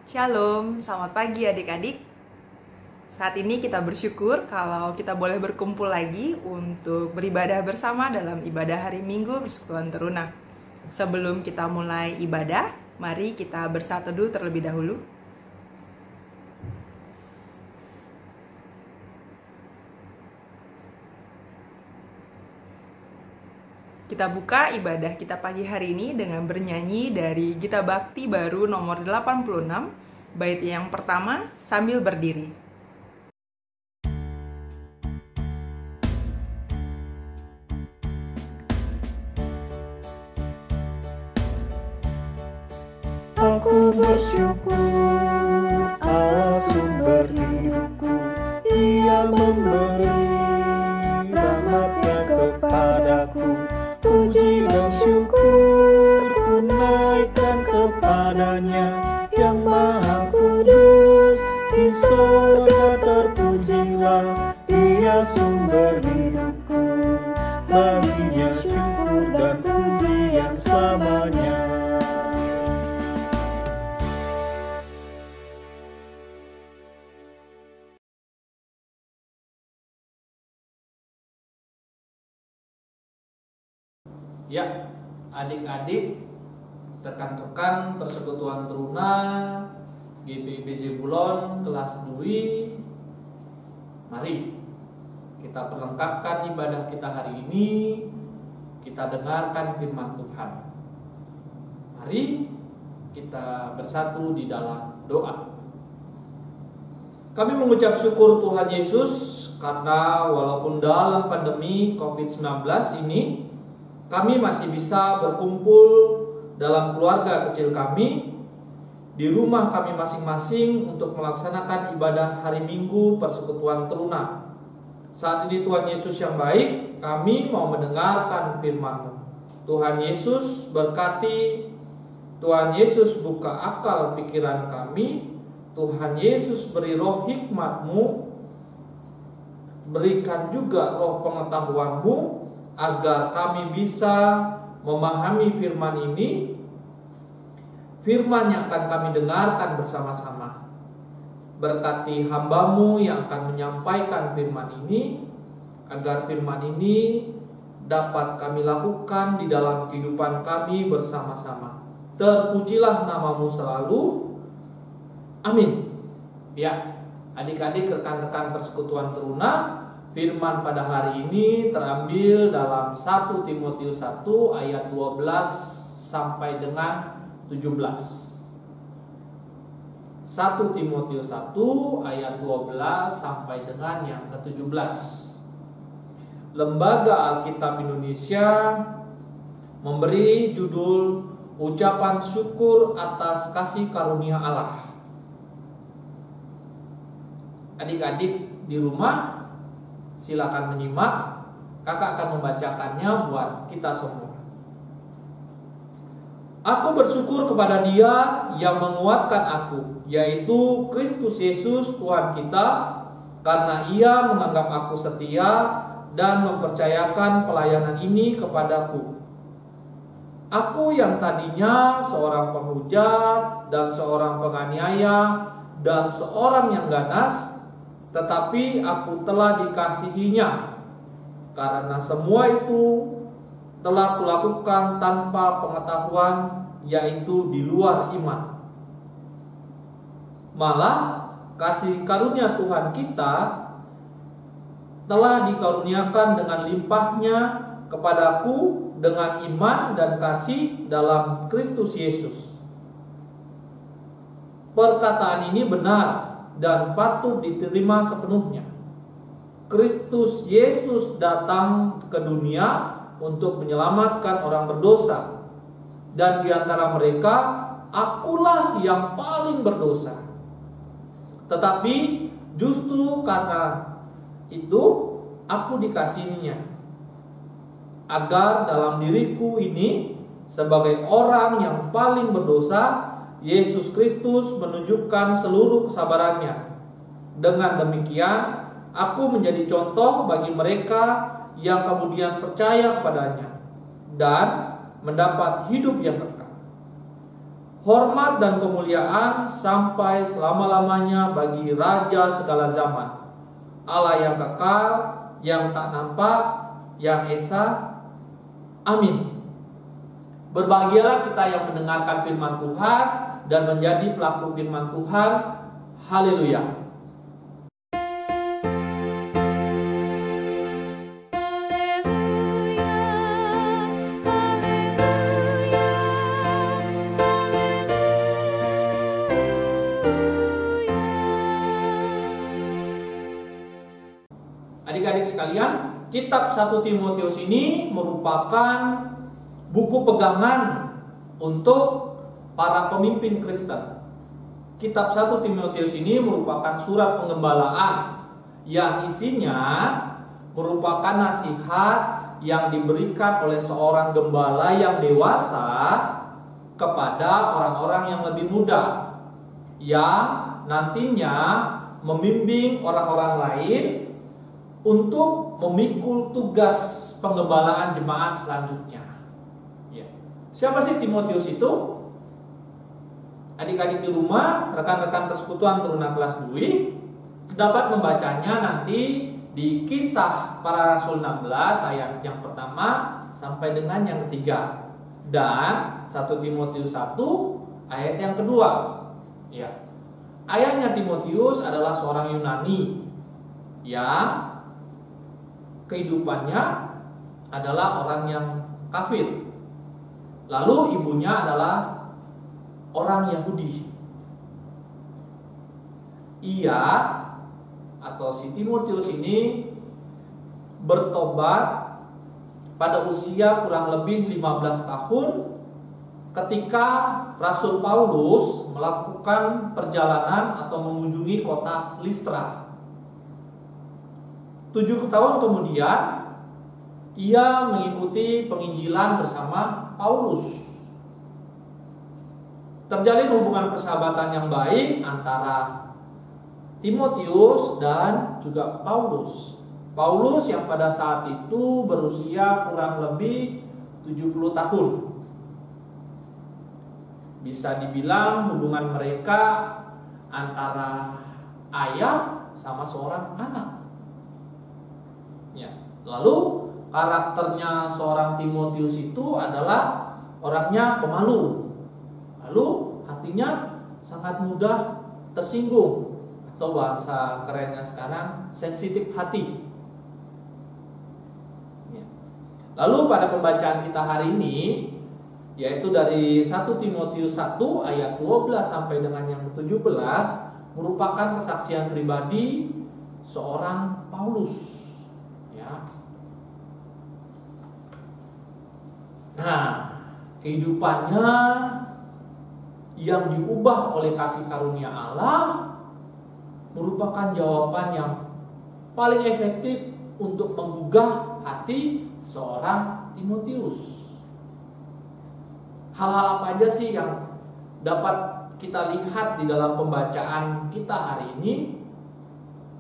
Shalom, selamat pagi adik-adik. Saat ini kita bersyukur kalau kita boleh berkumpul lagi untuk beribadah bersama dalam ibadah hari Minggu Persekutuan Teruna. Sebelum kita mulai ibadah, mari kita bersaat teduh terlebih dahulu. Kita buka ibadah kita pagi hari ini dengan bernyanyi dari Gita Bakti Baru nomor 86, bait yang pertama, sambil berdiri. Aku bersyukur Allah sumber hidupku, Dia memberi rahmat-Nya kepadaku. Puji dan syukur ku naikkan kepadanya, yang Maha Kudus di sorga terpujilah. Dia sumber hidupku, baginya syukur dan pujian selamanya. Ya, adik-adik, rekan-rekan Persekutuan Teruna GPIB Zebulon kelas 2, mari kita perlengkapkan ibadah kita hari ini. Kita dengarkan firman Tuhan. Mari kita bersatu di dalam doa. Kami mengucap syukur Tuhan Yesus karena walaupun dalam pandemi COVID-19 ini kami masih bisa berkumpul dalam keluarga kecil kami, di rumah kami masing-masing untuk melaksanakan ibadah hari Minggu Persekutuan Teruna. Saat ini Tuhan Yesus yang baik, kami mau mendengarkan firman-Mu. Tuhan Yesus berkati, Tuhan Yesus buka akal pikiran kami, Tuhan Yesus beri roh hikmat-Mu, berikan juga roh pengetahuan-Mu, agar kami bisa memahami firman ini, firman yang akan kami dengarkan bersama-sama. Berkati hamba-Mu yang akan menyampaikan firman ini, agar firman ini dapat kami lakukan di dalam kehidupan kami bersama-sama. Terpujilah nama-Mu selalu. Amin. Ya, adik-adik rekan-rekan Persekutuan Teruna, firman pada hari ini terambil dalam 1 Timotius 1 ayat 12 sampai dengan 17. 1 Timotius 1 ayat 12 sampai dengan yang ke-17. Lembaga Alkitab Indonesia memberi judul Ucapan Syukur atas Kasih Karunia Allah. Adik-adik di rumah silakan menyimak, kakak akan membacakannya buat kita semua. Aku bersyukur kepada Dia yang menguatkan aku, yaitu Kristus Yesus Tuhan kita, karena Ia menganggap aku setia dan mempercayakan pelayanan ini kepadaku. Aku yang tadinya seorang penghujat dan seorang penganiaya dan seorang yang ganas, tetapi aku telah dikasihinya, karena semua itu telah kulakukan tanpa pengetahuan, yaitu di luar iman. Malah kasih karunia Tuhan kita telah dikaruniakan dengan limpahnya kepadaku dengan iman dan kasih dalam Kristus Yesus. Perkataan ini benar dan patut diterima sepenuhnya. Kristus Yesus datang ke dunia untuk menyelamatkan orang berdosa, dan di antara mereka akulah yang paling berdosa. Tetapi justru karena itu aku dikasihinya, agar dalam diriku ini sebagai orang yang paling berdosa, Yesus Kristus menunjukkan seluruh kesabarannya. Dengan demikian, aku menjadi contoh bagi mereka yang kemudian percaya kepadanya dan mendapat hidup yang kekal. hormat dan kemuliaan sampai selama-lamanya bagi Raja segala zaman, Allah yang kekal, yang tak nampak, yang esa. Amin. Berbahagialah kita yang mendengarkan firman Tuhan dan menjadi pelaku firman Tuhan. Haleluya. Adik-adik sekalian, kitab 1 Timotius ini merupakan buku pegangan untuk para pemimpin Kristen. Kitab 1 Timotius ini merupakan surat penggembalaan yang isinya merupakan nasihat yang diberikan oleh seorang gembala yang dewasa kepada orang-orang yang lebih muda, yang nantinya membimbing orang-orang lain untuk memikul tugas penggembalaan jemaat selanjutnya. Ya. Siapa sih Timotius itu? Adik-adik di rumah, rekan-rekan persekutuan Teruna kelas Dwi dapat membacanya nanti di Kisah Para Rasul 16 ayat yang pertama sampai dengan yang ketiga, dan 1 Timotius 1 ayat yang kedua. Ya. Ayahnya Timotius adalah seorang Yunani yang kehidupannya adalah orang yang kafir. Lalu ibunya adalah orang Yahudi. Ia atau si Timotius ini bertobat pada usia kurang lebih 15 tahun ketika Rasul Paulus melakukan perjalanan atau mengunjungi kota Listra. 7 tahun kemudian ia mengikuti penginjilan bersama Paulus. Terjalin hubungan persahabatan yang baik antara Timotius dan juga Paulus. Paulus yang pada saat itu berusia kurang lebih 70 tahun. Bisa dibilang hubungan mereka antara ayah sama seorang anak. Ya. Lalu karakternya seorang Timotius itu adalah orangnya pemalu. Lalu hatinya sangat mudah tersinggung, atau bahasa kerennya sekarang sensitif hati. Ya. Lalu pada pembacaan kita hari ini, yaitu dari 1 Timotius 1 ayat 12 sampai dengan yang 17, merupakan kesaksian pribadi seorang Paulus. Nah, kehidupannya yang diubah oleh kasih karunia Allah merupakan jawaban yang paling efektif untuk menggugah hati seorang Timotius. Hal-hal apa aja sih yang dapat kita lihat di dalam pembacaan kita hari ini?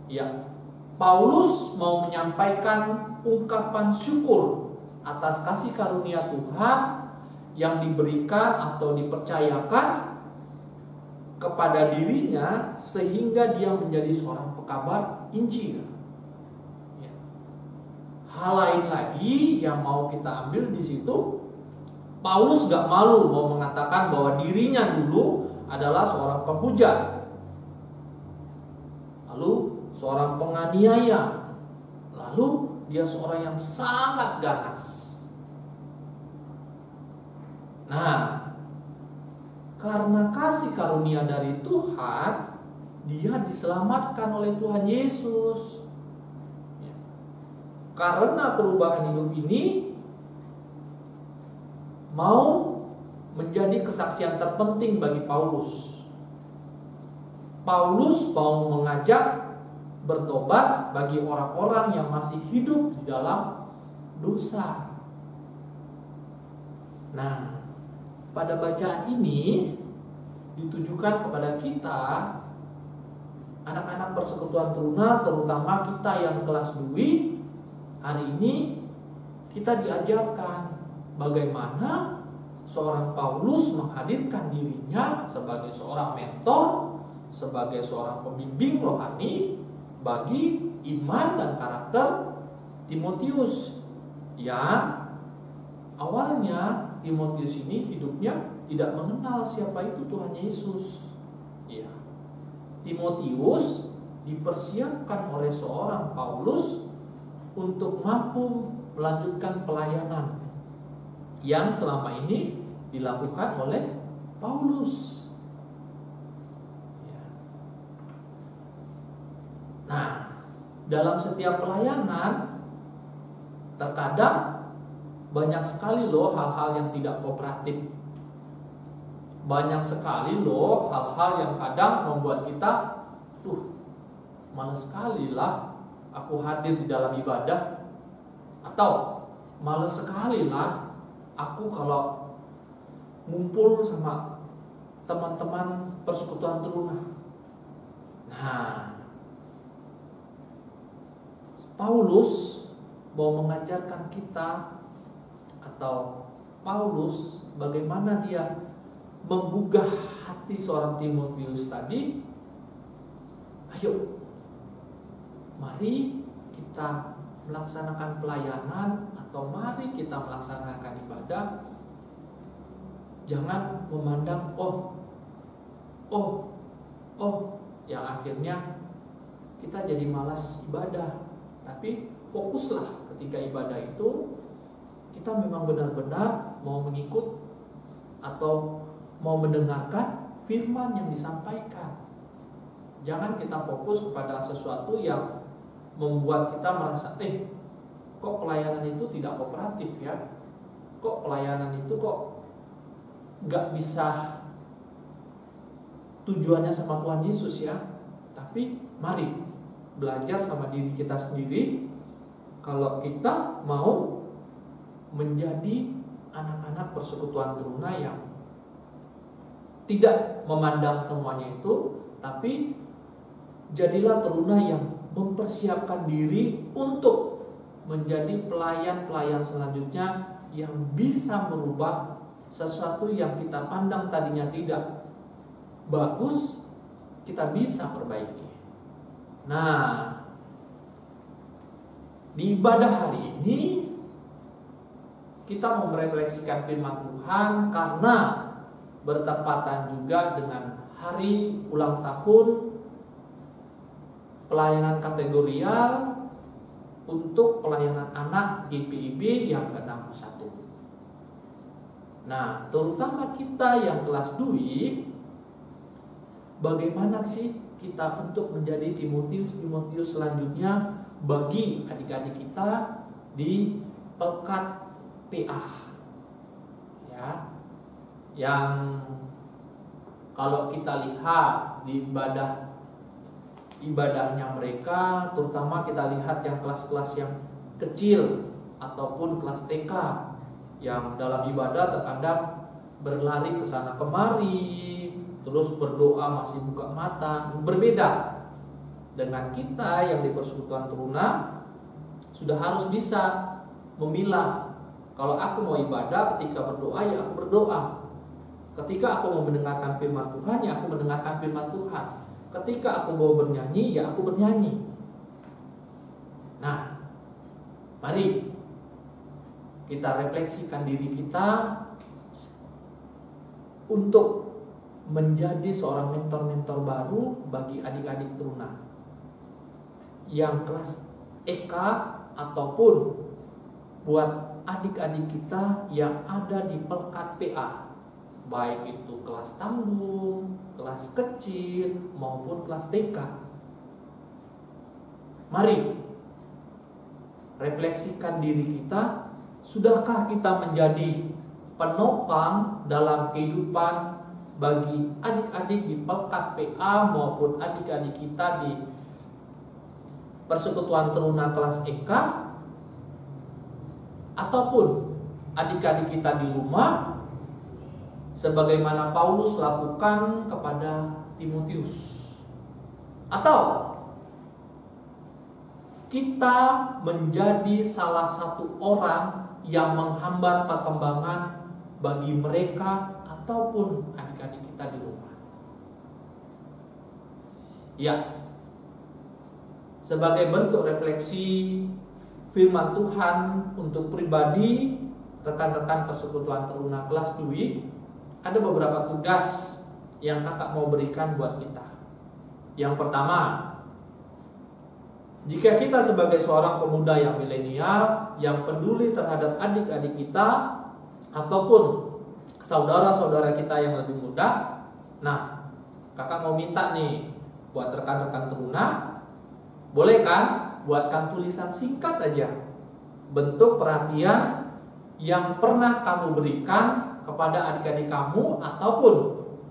Ya, Paulus mau menyampaikan ungkapan syukur atas kasih karunia Tuhan yang diberikan atau dipercayakan kepada dirinya sehingga dia menjadi seorang pekabar Injil. Ya. Hal lain lagi yang mau kita ambil di situ, Paulus gak malu mau mengatakan bahwa dirinya dulu adalah seorang penghujat, lalu seorang penganiaya, lalu dia seorang yang sangat ganas. Nah, karena kasih karunia dari Tuhan, dia diselamatkan oleh Tuhan Yesus. Ya. Karena perubahan hidup ini mau menjadi kesaksian terpenting bagi Paulus. Paulus mau mengajak bertobat bagi orang-orang yang masih hidup di dalam dosa. Nah, pada bacaan ini ditujukan kepada kita, anak-anak persekutuan Teruna, terutama kita yang kelas Dwi. Hari ini kita diajarkan bagaimana seorang Paulus menghadirkan dirinya sebagai seorang mentor, sebagai seorang pembimbing rohani bagi iman dan karakter Timotius, yang awalnya Timotius ini hidupnya tidak mengenal siapa itu Tuhan Yesus. Ya. Timotius dipersiapkan oleh seorang Paulus untuk mampu melanjutkan pelayanan yang selama ini dilakukan oleh Paulus. Ya. Nah, dalam setiap pelayanan terkadang banyak sekali loh hal-hal yang tidak kooperatif. Banyak sekali loh hal-hal yang kadang membuat kita males sekali lah aku hadir di dalam ibadah, atau males sekali lah aku kalau ngumpul sama teman-teman persekutuan teruna. Nah, Paulus mau mengajarkan kita, atau Paulus bagaimana dia menggugah hati seorang Timotius tadi. Ayo, mari kita melaksanakan pelayanan, atau mari kita melaksanakan ibadah. Jangan memandang yang akhirnya kita jadi malas ibadah. Tapi fokuslah ketika ibadah itu kita memang benar-benar mau mengikut atau mau mendengarkan firman yang disampaikan. Jangan kita fokus kepada sesuatu yang membuat kita merasa kok pelayanan itu tidak kooperatif ya, kok pelayanan itu kok gak bisa tujuannya sama Tuhan Yesus ya. Tapi mari belajar sama diri kita sendiri, kalau kita mau menjadi anak-anak persekutuan teruna yang tidak memandang semuanya itu, tapi jadilah teruna yang mempersiapkan diri untuk menjadi pelayan-pelayan selanjutnya yang bisa merubah sesuatu yang kita pandang tadinya tidak bagus, kita bisa perbaiki. Nah, di ibadah hari ini kita mau merefleksikan firman Tuhan karena bertepatan juga dengan hari ulang tahun pelayanan kategorial untuk pelayanan anak GPIB yang ke-61. Nah, terutama kita yang kelas DUI, bagaimana sih kita untuk menjadi Timotius selanjutnya bagi adik-adik kita di Pelkat PA, ya, yang kalau kita lihat di ibadahnya mereka, terutama kita lihat yang kelas-kelas yang kecil ataupun kelas TK, yang dalam ibadah terkadang berlari ke sana kemari, terus berdoa masih buka mata. Berbeda dengan kita yang di persekutuan teruna, sudah harus bisa memilah. Kalau aku mau ibadah, ketika berdoa ya aku berdoa. Ketika aku mau mendengarkan firman Tuhan ya aku mendengarkan firman Tuhan. Ketika aku mau bernyanyi ya aku bernyanyi. Nah, mari kita refleksikan diri kita untuk menjadi seorang mentor-mentor baru bagi adik-adik teruna yang kelas EK, ataupun buat adik-adik kita yang ada di Pelkat PA, baik itu kelas tanggung, kelas kecil maupun kelas TK. Mari refleksikan diri kita, sudahkah kita menjadi penopang dalam kehidupan bagi adik-adik di Pelkat PA maupun adik-adik kita di persekutuan teruna kelas EK, ataupun adik-adik kita di rumah sebagaimana Paulus lakukan kepada Timotius, atau kita menjadi salah satu orang yang menghambat perkembangan bagi mereka ataupun adik-adik kita di rumah. Ya, sebagai bentuk refleksi firman Tuhan untuk pribadi rekan-rekan persekutuan teruna kelas Dwi, ada beberapa tugas yang kakak mau berikan buat kita. Yang pertama, jika kita sebagai seorang pemuda yang milenial, yang peduli terhadap adik-adik kita ataupun saudara-saudara kita yang lebih muda, nah kakak mau minta nih buat rekan-rekan teruna, boleh kan buatkan tulisan singkat aja bentuk perhatian yang pernah kamu berikan kepada adik-adik kamu ataupun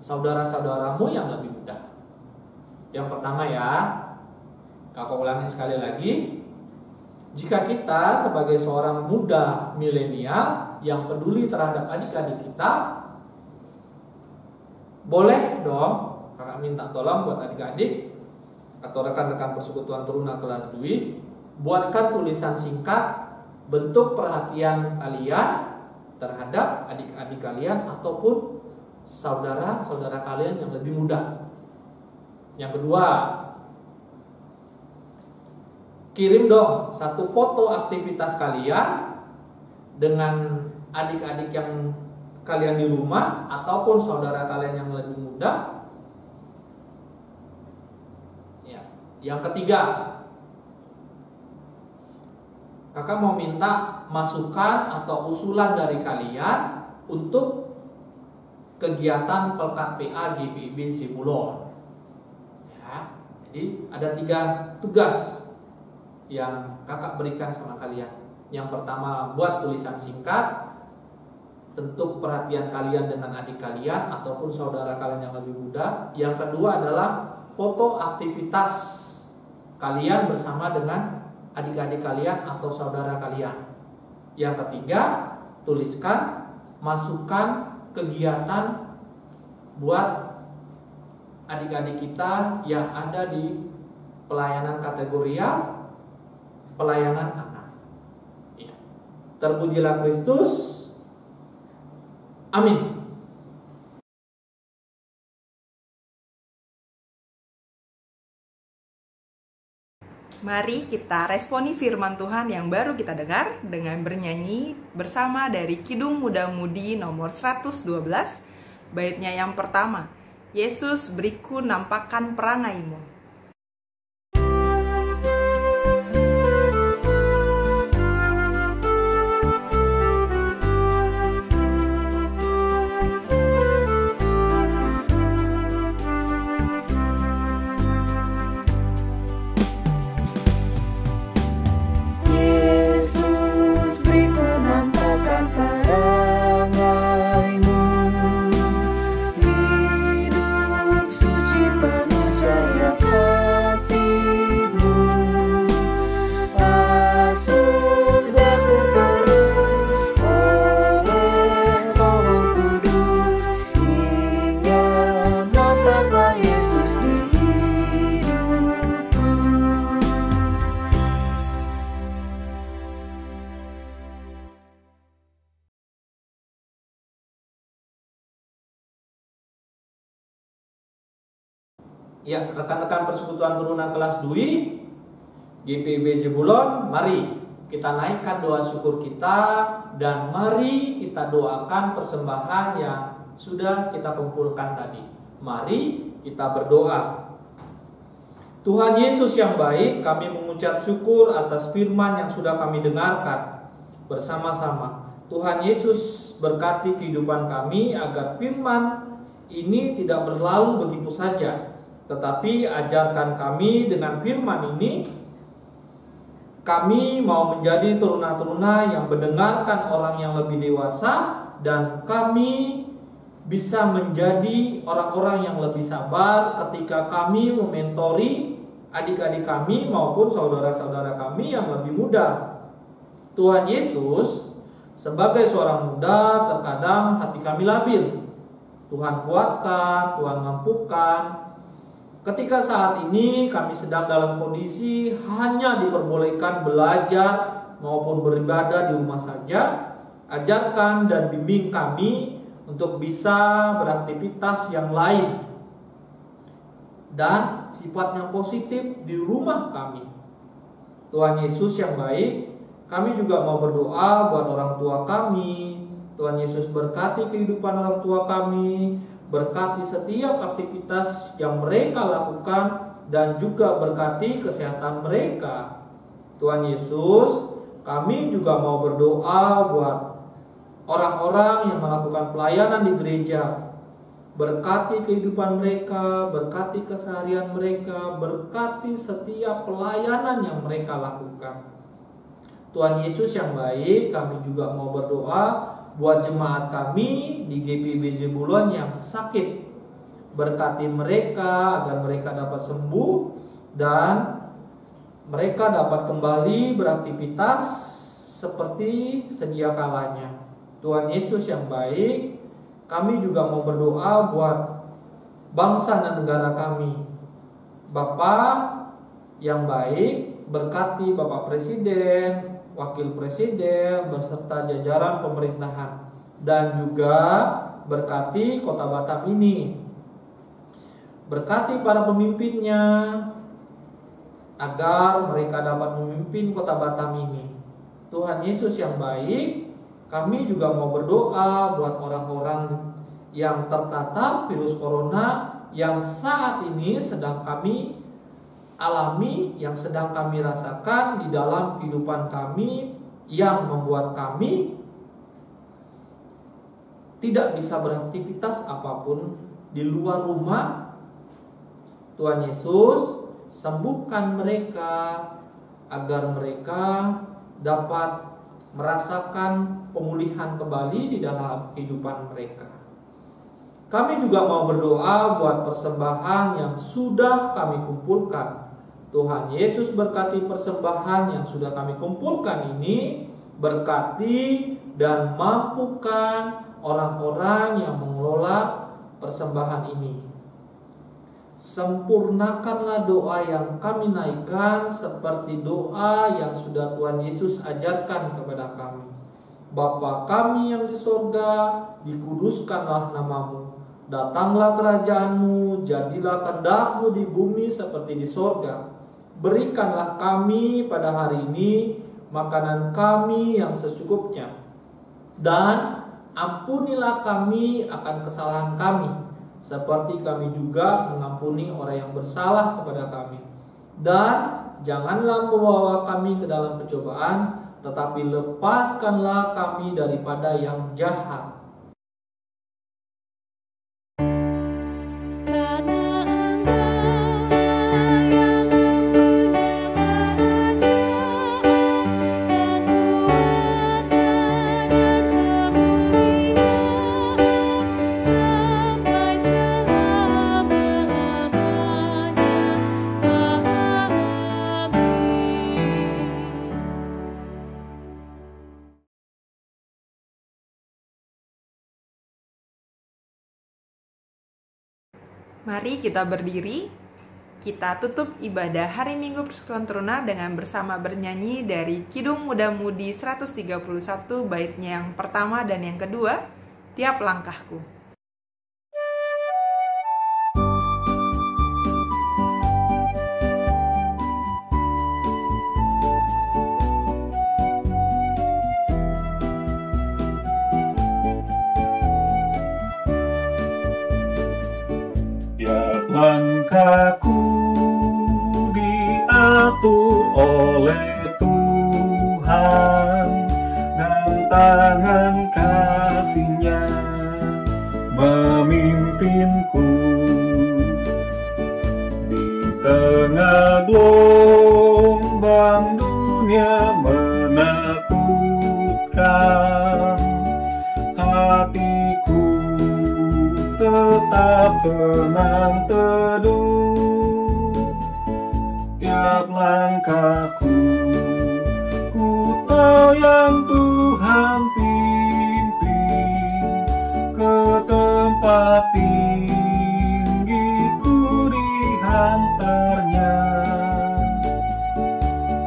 saudara-saudaramu yang lebih muda. Yang pertama ya, kakak ulangi sekali lagi, jika kita sebagai seorang muda milenial yang peduli terhadap adik-adik kita, boleh dong kakak minta tolong buat adik-adik atau rekan-rekan persekutuan teruna kelas Dwi, buatkan tulisan singkat bentuk perhatian kalian terhadap adik-adik kalian ataupun saudara-saudara kalian yang lebih muda. Yang kedua, kirim dong satu foto aktivitas kalian dengan adik-adik yang kalian di rumah ataupun saudara kalian yang lebih muda. Yang ketiga, kakak mau minta masukan atau usulan dari kalian untuk kegiatan Pelkat PA GPIB Zebulon. Ya, jadi ada 3 tugas yang kakak berikan sama kalian. Yang pertama, buat tulisan singkat bentuk perhatian kalian dengan adik kalian ataupun saudara kalian yang lebih muda. Yang kedua adalah foto aktivitas kalian bersama dengan adik-adik kalian atau saudara kalian. Yang ketiga, tuliskan masukan kegiatan buat adik-adik kita yang ada di pelayanan kategorial, pelayanan anak. Ya. Terpujilah Kristus. Amin. Mari kita responi firman Tuhan yang baru kita dengar dengan bernyanyi bersama dari Kidung Muda Mudi nomor 112, baitnya yang pertama, Yesus beriku nampakkan perangaimu. Ya, rekan-rekan persekutuan teruna kelas Dwi GPIB Zebulon, mari kita naikkan doa syukur kita dan mari kita doakan persembahan yang sudah kita kumpulkan tadi. Mari kita berdoa. Tuhan Yesus yang baik, kami mengucap syukur atas firman yang sudah kami dengarkan bersama-sama. Tuhan Yesus berkati kehidupan kami agar firman ini tidak berlalu begitu saja, tetapi ajarkan kami dengan firman ini. Kami mau menjadi teruna-teruna yang mendengarkan orang yang lebih dewasa, dan kami bisa menjadi orang-orang yang lebih sabar ketika kami mementori adik-adik kami maupun saudara-saudara kami yang lebih muda. Tuhan Yesus, sebagai seorang muda terkadang hati kami labil. Tuhan kuatkan, Tuhan mampukan. Ketika saat ini kami sedang dalam kondisi hanya diperbolehkan belajar maupun beribadah di rumah saja, Ajarkan dan bimbing kami untuk bisa beraktivitas yang lain dan sifat yang positif di rumah kami. Tuhan Yesus yang baik, kami juga mau berdoa buat orang tua kami. Tuhan Yesus berkati kehidupan orang tua kami, berkati setiap aktivitas yang mereka lakukan, dan juga berkati kesehatan mereka. Tuhan Yesus, kami juga mau berdoa buat orang-orang yang melakukan pelayanan di gereja. Berkati kehidupan mereka, berkati keseharian mereka, berkati setiap pelayanan yang mereka lakukan. Tuhan Yesus yang baik, kami juga mau berdoa buat jemaat kami di GPIB Zebulon yang sakit. Berkati mereka agar mereka dapat sembuh dan mereka dapat kembali beraktivitas seperti sedia kalanya. Tuhan Yesus yang baik, kami juga mau berdoa buat bangsa dan negara kami. Bapa yang baik, berkati Bapak Presiden, Wakil Presiden, beserta jajaran pemerintahan. Dan juga berkati Kota Batam ini. Berkati para pemimpinnya, agar mereka dapat memimpin Kota Batam ini. Tuhan Yesus yang baik, kami juga mau berdoa buat orang-orang yang tertata virus corona yang saat ini sedang kami alami, yang sedang kami rasakan di dalam kehidupan kami, yang membuat kami tidak bisa beraktivitas apapun di luar rumah. Tuhan Yesus, sembuhkan mereka agar mereka dapat merasakan pemulihan kembali di dalam kehidupan mereka. Kami juga mau berdoa buat persembahan yang sudah kami kumpulkan. Tuhan Yesus, berkati persembahan yang sudah kami kumpulkan ini, berkati dan mampukan orang-orang yang mengelola persembahan ini. Sempurnakanlah doa yang kami naikkan seperti doa yang sudah Tuhan Yesus ajarkan kepada kami. Bapa kami yang di sorga, dikuduskanlah namamu. Datanglah kerajaanmu, jadilah kehendak-Mu di bumi seperti di sorga. Berikanlah kami pada hari ini makanan kami yang secukupnya. Dan ampunilah kami akan kesalahan kami, seperti kami juga mengampuni orang yang bersalah kepada kami. Dan janganlah membawa kami ke dalam pencobaan, tetapi lepaskanlah kami daripada yang jahat. Mari kita berdiri, kita tutup ibadah hari Minggu Persekutuan Teruna dengan bersama bernyanyi dari Kidung Muda Mudi 131 baitnya yang pertama dan yang kedua, Tiap Langkahku. Langkahku diatur oleh Tuhan, dan tangan kasih-Nya memimpinku. Di tengah gelombang dunia menakutkan, hatiku tetap tenang teduh. Tiap langkahku, ku tahu yang Tuhan pimpin ke tempat tinggi, ku dihantarnya.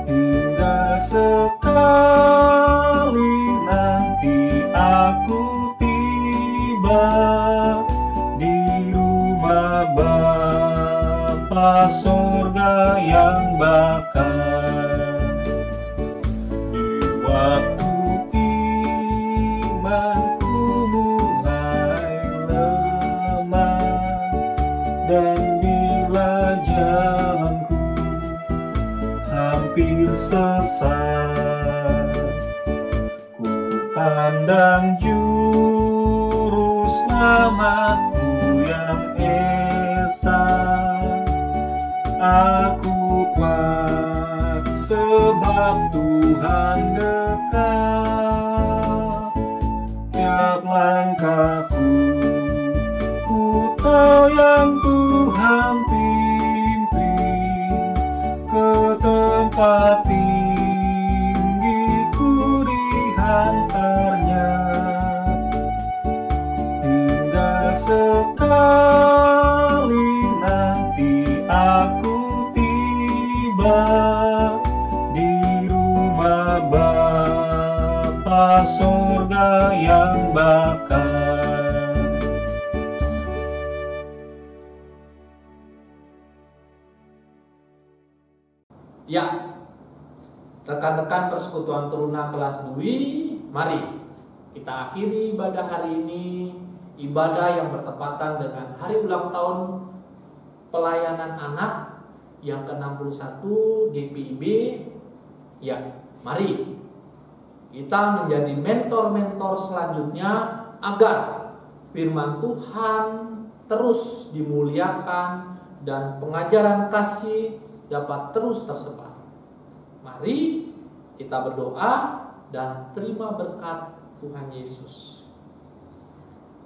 Hingga sekali nanti Bapa surga yang bakar. Di waktu imanku mulai lemah, dan bila jalanku hampir sesat, ku pandang juru selamatku yang esa. Aku kuat sebab Tuhan dekat. Tiap langkahku ku tahu yang Tuhan pimpin ke tempat tinggi, ku dihantarnya hingga sekali nanti aku tiba di rumah Bapa surga yang bakar. Ya, rekan-rekan persekutuan Teruna kelas Dwi, mari kita akhiri ibadah hari ini, ibadah yang bertepatan dengan hari ulang tahun pelayanan anak yang ke-61 GPIB. Ya, mari kita menjadi mentor-mentor selanjutnya agar firman Tuhan terus dimuliakan dan pengajaran kasih dapat terus tersebar. Mari kita berdoa dan terima berkat Tuhan Yesus.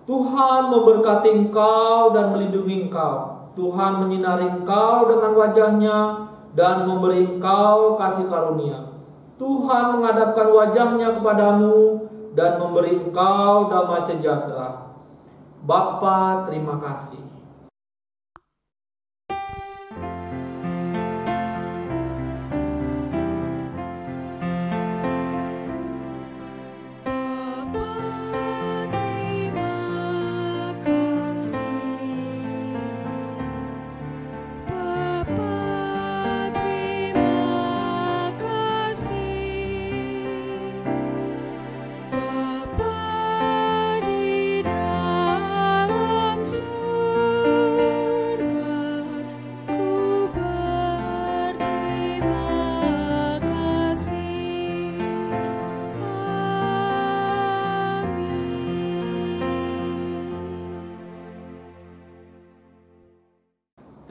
Tuhan memberkati engkau dan melindungi engkau. Tuhan menyinari engkau dengan wajahnya dan memberi engkau kasih karunia. Tuhan menghadapkan wajahnya kepadamu dan memberi engkau damai sejahtera. Bapa, terima kasih.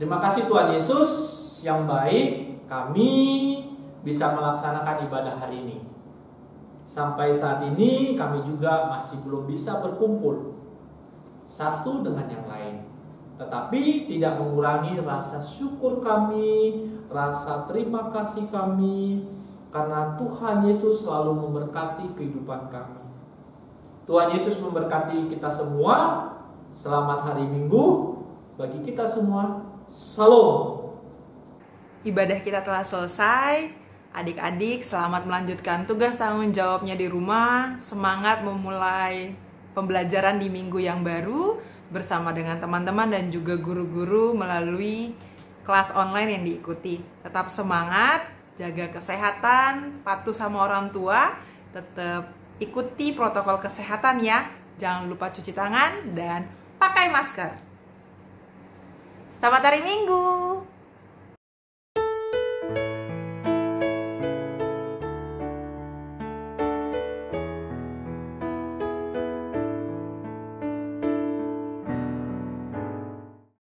Terima kasih Tuhan Yesus yang baik, kami bisa melaksanakan ibadah hari ini. Sampai saat ini kami juga masih belum bisa berkumpul satu dengan yang lain. Tetapi tidak mengurangi rasa syukur kami, rasa terima kasih kami, karena Tuhan Yesus selalu memberkati kehidupan kami. Tuhan Yesus memberkati kita semua. Selamat hari Minggu bagi kita semua. Salam. Ibadah kita telah selesai. Adik-adik selamat melanjutkan tugas tanggung jawabnya di rumah. Semangat memulai pembelajaran di minggu yang baru bersama dengan teman-teman dan juga guru-guru melalui kelas online yang diikuti. Tetap semangat, jaga kesehatan, patuh sama orang tua, tetap ikuti protokol kesehatan ya. Jangan lupa cuci tangan dan pakai masker. Selamat hari Minggu.